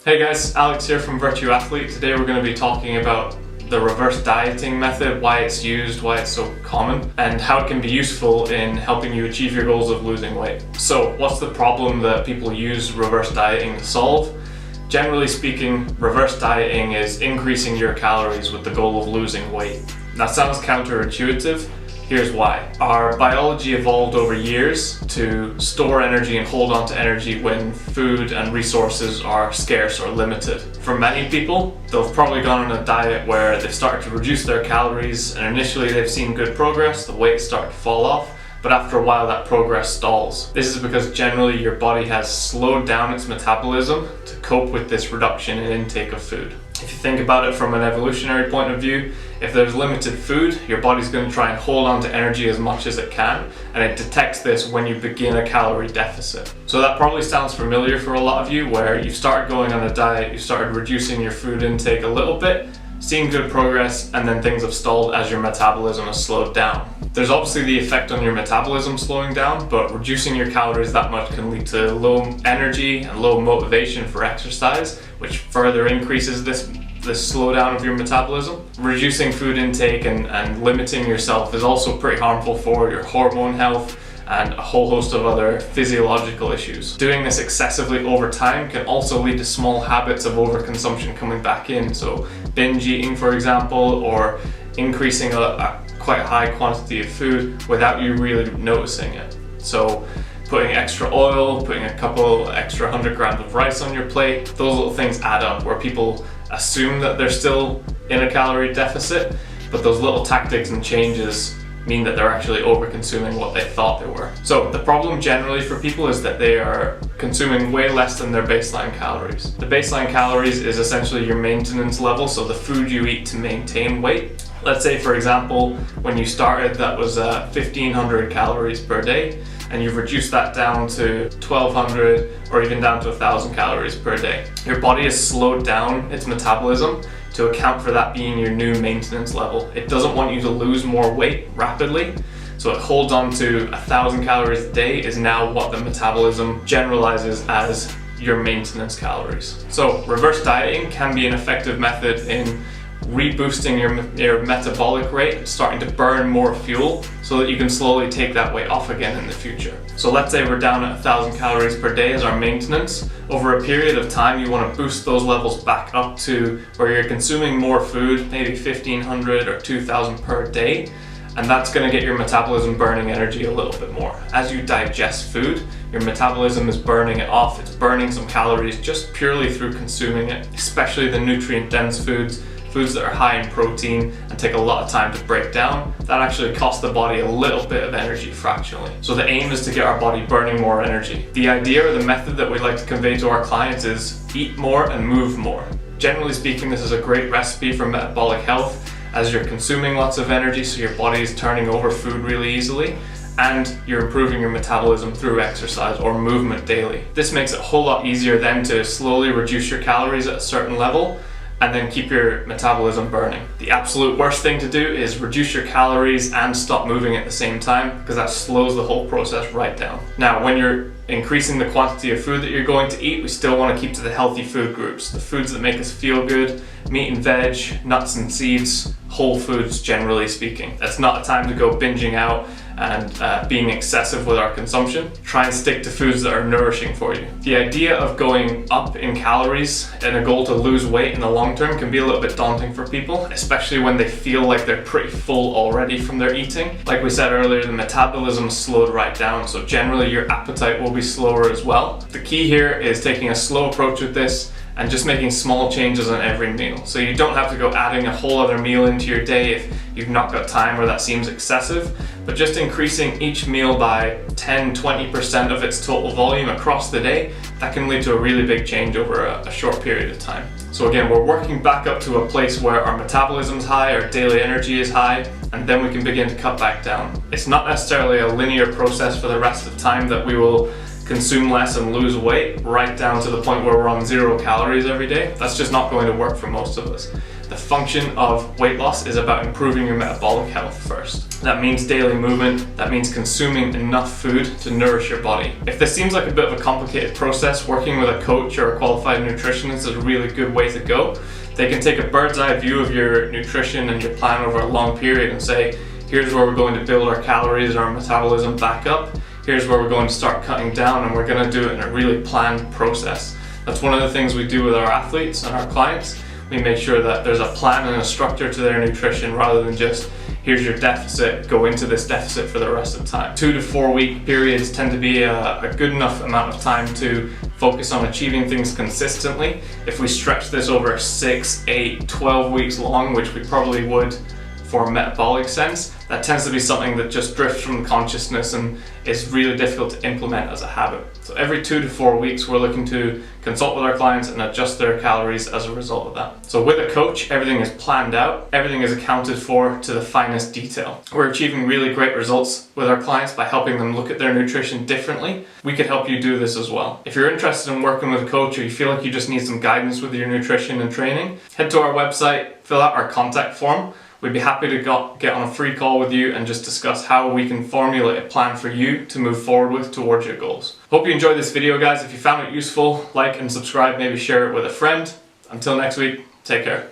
Hey guys, Alex here from Virtue Athlete. Today we're going to be talking about the reverse dieting method, why it's used, why it's so common, and how it can be useful in helping you achieve your goals of losing weight. So what's the problem that people use reverse dieting to solve? Generally speaking, reverse dieting is increasing your calories with the goal of losing weight. That sounds counterintuitive. Here's why. Our biology evolved over years to store energy and hold on to energy when food and resources are scarce or limited. For many people, they've probably gone on a diet where they've started to reduce their calories, and initially they've seen good progress, the weight started to fall off, but after a while that progress stalls. This is because generally your body has slowed down its metabolism to cope with this reduction in intake of food. If you think about it from an evolutionary point of view, if there's limited food, your body's going to try and hold on to energy as much as it can, and it detects this when you begin a calorie deficit. So that probably sounds familiar for a lot of you, where you started going on a diet, you started reducing your food intake a little bit, seeing good progress, and then things have stalled as your metabolism has slowed down. There's obviously the effect on your metabolism slowing down, but reducing your calories that much can lead to low energy and low motivation for exercise, which further increases this slowdown of your metabolism. Reducing food intake and limiting yourself is also pretty harmful for your hormone health and a whole host of other physiological issues. Doing this excessively over time can also lead to small habits of overconsumption coming back in. So binge eating, for example, or increasing a quite high quantity of food without you really noticing it. So putting extra oil, putting a couple extra 100 grams of rice on your plate, those little things add up where people assume that they're still in a calorie deficit, but those little tactics and changes mean that they're actually over-consuming what they thought they were. So the problem generally for people is that they are consuming way less than their baseline calories. The baseline calories is essentially your maintenance level, so the food you eat to maintain weight. Let's say, for example, when you started that was 1,500 calories per day, and you've reduced that down to 1,200 or even down to 1,000 calories per day. Your body has slowed down its metabolism to account for that being your new maintenance level. It doesn't want you to lose more weight rapidly, so it holds on to 1,000 calories a day is now what the metabolism generalizes as your maintenance calories. So reverse dieting can be an effective method in reboosting your metabolic rate, starting to burn more fuel so that you can slowly take that weight off again in the future. So let's say we're down at 1,000 calories per day as our maintenance. Over a period of time, you want to boost those levels back up to where you're consuming more food, maybe 1,500 or 2,000 per day, and that's going to get your metabolism burning energy a little bit more. As you digest food, your metabolism is burning it off. It's burning some calories just purely through consuming it, especially the nutrient-dense foods that are high in protein and take a lot of time to break down. That actually costs the body a little bit of energy fractionally. So the aim is to get our body burning more energy. The idea or the method that we like to convey to our clients is eat more and move more. Generally speaking, this is a great recipe for metabolic health, as you're consuming lots of energy, so your body is turning over food really easily, and you're improving your metabolism through exercise or movement daily. This makes it a whole lot easier then to slowly reduce your calories at a certain level and then keep your metabolism burning. The absolute worst thing to do is reduce your calories and stop moving at the same time, because that slows the whole process right down. Now, when you're increasing the quantity of food that you're going to eat, we still want to keep to the healthy food groups, the foods that make us feel good, meat and veg, nuts and seeds, whole foods generally speaking. That's not a time to go binging out and being excessive with our consumption. Try and stick to foods that are nourishing for you. The idea of going up in calories and a goal to lose weight in the long term can be a little bit daunting for people, especially when they feel like they're pretty full already from their eating. Like we said earlier, the metabolism slowed right down, so generally your appetite will be slower as well. The key here is taking a slow approach with this and just making small changes on every meal. So you don't have to go adding a whole other meal into your day if you've not got time or that seems excessive, but just increasing each meal by 10-20% of its total volume across the day, that can lead to a really big change over a short period of time. So again, we're working back up to a place where our metabolism is high, our daily energy is high, and then we can begin to cut back down. It's not necessarily a linear process for the rest of the time that we will consume less and lose weight right down to the point where we're on 0 calories every day. That's just not going to work for most of us. The function of weight loss is about improving your metabolic health first. That means daily movement, that means consuming enough food to nourish your body. If this seems like a bit of a complicated process, working with a coach or a qualified nutritionist is a really good way to go. They can take a bird's eye view of your nutrition and your plan over a long period and say, here's where we're going to build our calories, our metabolism back up. Here's where we're going to start cutting down, and we're going to do it in a really planned process. That's one of the things we do with our athletes and our clients. We make sure that there's a plan and a structure to their nutrition rather than just, here's your deficit, go into this deficit for the rest of the time. 2 to 4 week periods tend to be a good enough amount of time to focus on achieving things consistently. If we stretch this over 6, 8, 12 weeks long, which we probably would for a metabolic sense, that tends to be something that just drifts from consciousness and is really difficult to implement as a habit. So every 2 to 4 weeks, we're looking to consult with our clients and adjust their calories as a result of that. So with a coach, everything is planned out, everything is accounted for to the finest detail. We're achieving really great results with our clients by helping them look at their nutrition differently. We could help you do this as well. If you're interested in working with a coach or you feel like you just need some guidance with your nutrition and training, head to our website, fill out our contact form. We'd be happy to get on a free call with you and just discuss how we can formulate a plan for you to move forward with towards your goals. Hope you enjoyed this video, guys. If you found it useful, like and subscribe, maybe share it with a friend. Until next week, take care.